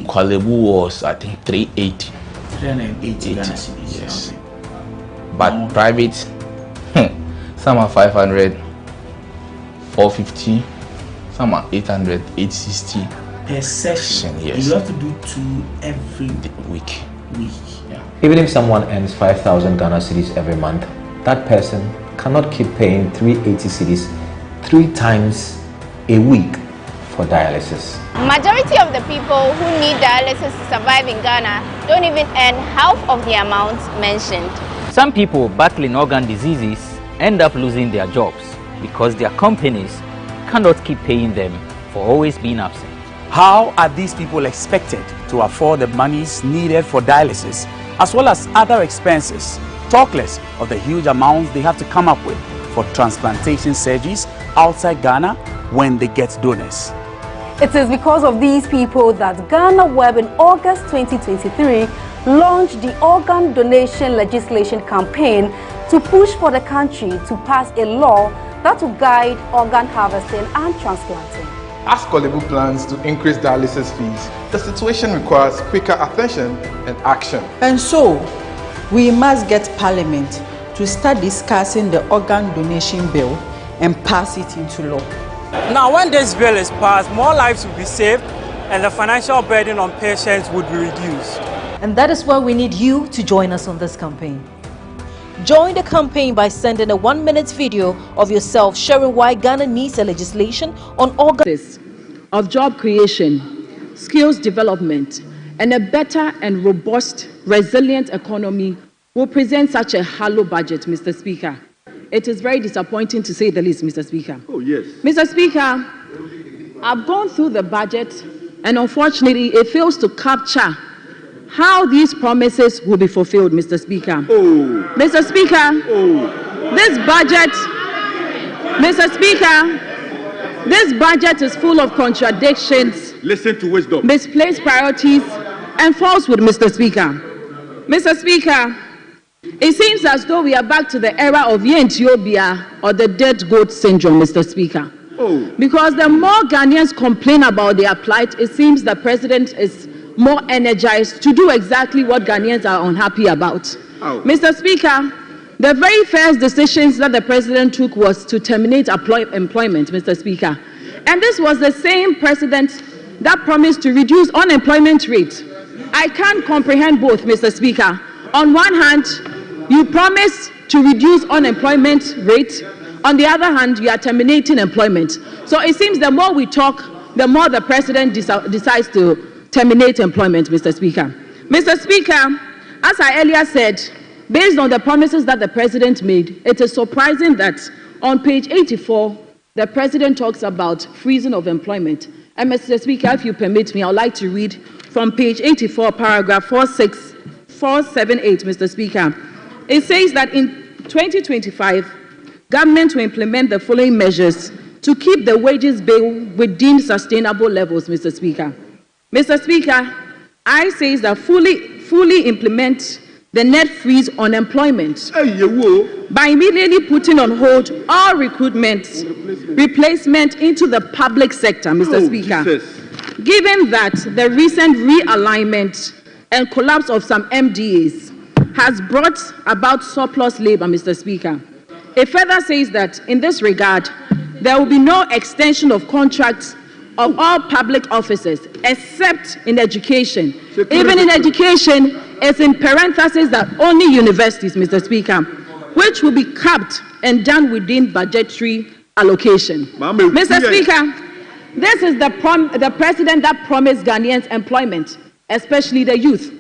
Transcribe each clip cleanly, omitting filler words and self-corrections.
Kwalebu was, I think, 380. 380 Ghana cedis. Yes. But private, some are 500, 450, some are 800, 860. Per session, yes. You have to do 2 every week. Yeah. Even if someone earns 5,000 Ghana cedis every month, that person cannot keep paying 380 cedis 3 times a week for dialysis. Majority of the people who need dialysis to survive in Ghana don't even earn half of the amount mentioned. Some people battling organ diseases end up losing their jobs because their companies cannot keep paying them for always being absent. How are these people expected to afford the monies needed for dialysis as well as other expenses, talk less of the huge amounts they have to come up with for transplantation surgeries outside Ghana when they get donors? It is because of these people that GhanaWeb in August 2023 launched the organ donation legislation campaign to push for the country to pass a law that will guide organ harvesting and transplanting. As Kwalebu plans to increase dialysis fees, the situation requires quicker attention and action. And so, we must get Parliament to start discussing the organ donation bill and pass it into law. Now, when this bill is passed, more lives will be saved and the financial burden on patients would be reduced. And that is why we need you to join us on this campaign. Join the campaign by sending a 1-minute video of yourself sharing why Ghana needs a legislation on organs of job creation, skills development, and a better and robust, resilient economy will present such a hollow budget, Mr. Speaker. It is very disappointing to say the least, Mr. Speaker. Oh, yes. Mr. Speaker, I've gone through the budget, and unfortunately, it fails to capture how these promises will be fulfilled, Mr. Speaker. Oh. Mr. Speaker, this budget, Mr. Speaker, this budget is full of contradictions. Listen to wisdom. Misplaced priorities and falsehood, Mr. Speaker. Mr. Speaker, it seems as though we are back to the era of Ethiopia or the dead goat syndrome, Mr. Speaker. Oh. Because the more Ghanaians complain about their plight, it seems the president is more energized to do exactly what Ghanaians are unhappy about. Oh. Mr. Speaker, the very first decisions that the president took was to terminate employment, Mr. Speaker. And this was the same president that promised to reduce unemployment rate. I can't comprehend both, Mr. Speaker. On one hand, you promise to reduce unemployment rate. On the other hand, you are terminating employment. So it seems the more we talk, the more the president decides to terminate employment, Mr. Speaker. Mr. Speaker, as I earlier said, based on the promises that the president made, it is surprising that on page 84, the president talks about freezing of employment. And Mr. Speaker, if you permit me, I would like to read from page 84, paragraph 478, Mr. Speaker. It says that in 2025, government will implement the following measures to keep the wages bill within sustainable levels, Mr. Speaker. Mr. Speaker, I say that fully implement the net freeze on employment by immediately putting on hold all recruitment, replacement into the public sector, Mr. Speaker. Jesus. Given that the recent realignment and collapse of some MDAs has brought about surplus labor, Mr. Speaker. It further says that in this regard, there will be no extension of contracts of all public offices except in education. Even in education, it's in parentheses that only universities, Mr. Speaker, which will be capped and done within budgetary allocation. Mr. Speaker, this is the president that promised Ghanaians employment, especially the youth.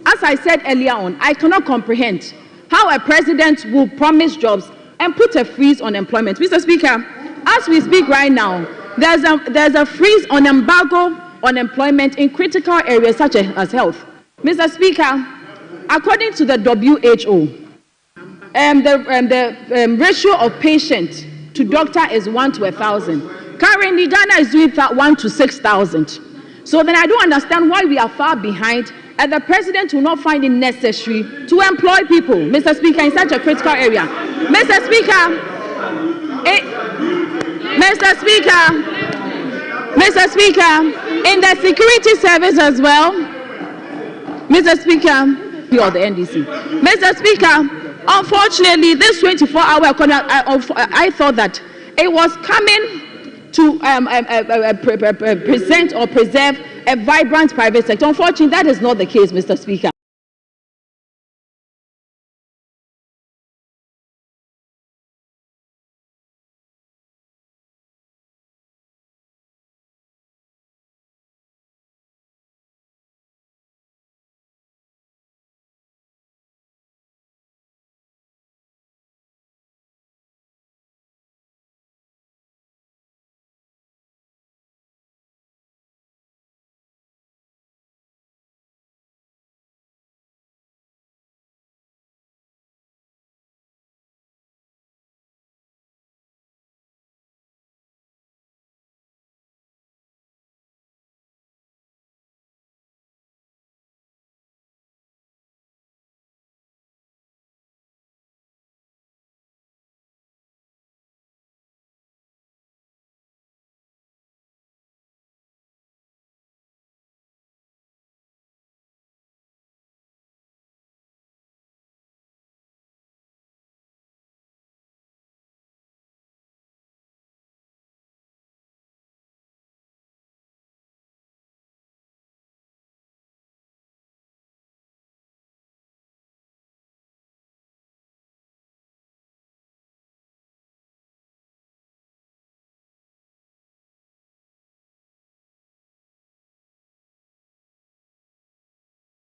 As I said earlier on, I cannot comprehend how a president will promise jobs and put a freeze on employment. Mr. Speaker, as we speak right now, There's a freeze on embargo on employment in critical areas such as health. Mr. Speaker, according to the WHO, the ratio of patient to doctor is 1 to 1,000. Currently, Ghana is doing 1 to 6,000. So then I don't understand why we are far behind, and the president will not find it necessary to employ people, Mr. Speaker, in such a critical area. Mr. Speaker, in the security service as well, Mr. Speaker, or the NDC. Mr. Speaker, unfortunately, this 24-hour economy, I thought that it was coming to present or preserve a vibrant private sector. Unfortunately, that is not the case, Mr. Speaker.